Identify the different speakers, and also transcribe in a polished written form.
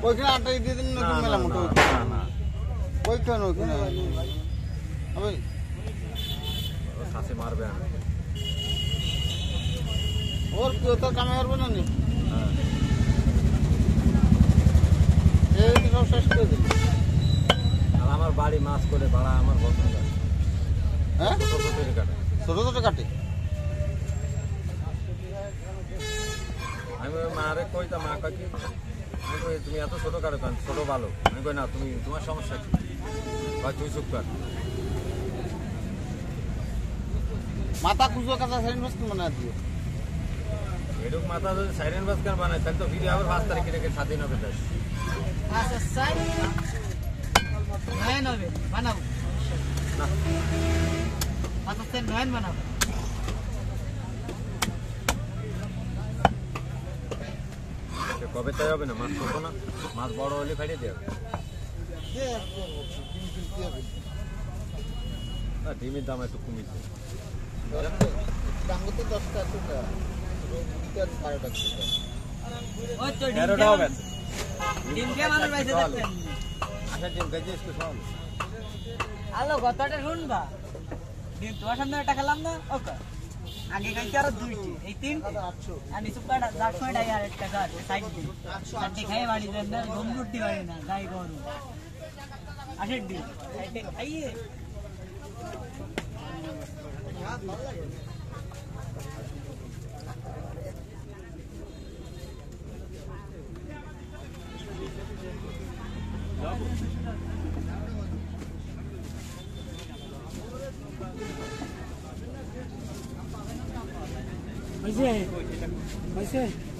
Speaker 1: ওইখানে আটাই দিয়ে দিন নতুন মেলা মোটো ওইখানে ওইখানে
Speaker 2: শাসে মারবে
Speaker 1: ওর কেউ তো কামে পারবো না নি এই সব শেষ করে দিল
Speaker 2: আর আমার বাড়ি মাছ করে ভাড়া আমার পছন্দ
Speaker 1: হ্যাঁ
Speaker 2: ছোট কাটে
Speaker 1: ছোট ছোট কাটে
Speaker 2: আমি মারে কইতা মা কাকি তুমি এত ছোট কাটো কেন ছোট ভালো আমি কই না তুমি তোমার সমস্যা কি তুই চুপ কর
Speaker 1: মাথা খুঁজো কাঁচা সাইন মাছ মনে দিও
Speaker 2: এরকম মাথা যদি সাইরেন বাস কেন বানায় তাহলে তো ভিডিও আবার 5 তারিখে রেখে স্বাধীন হবে তাই
Speaker 3: আচ্ছা সাইন নয়ন হবে বানাবো
Speaker 2: না
Speaker 3: আচ্ছা সাইন নয়ন বানাবো
Speaker 2: কবে তাই হবে না মাছ ছোট না মাছ বড় হলে ফাটিয়ে দেবে ডিমের দাম একটু কমেছে
Speaker 1: দাম তো 10 টাকা
Speaker 3: ওই তো
Speaker 2: 13 টাকা হবে
Speaker 3: ডিম কে মানুষ বাইতে দেখতেন
Speaker 2: আচ্ছা ডিম গাইছে একটু সব
Speaker 3: আলো গতটা শুনবা ডিম তোমার সামনে একটা খেলাম না ওকে আগে খাইছি আর দুইটি এই তিনটি আর নিচু কাটা 800 টাকা আর একটা কাট সাইড দি সাইডে খাই বাড়ি দেন না গমরুটি বাড়ি না গাই গরু আসেন দি সাইডে খাইয়ে Mas é.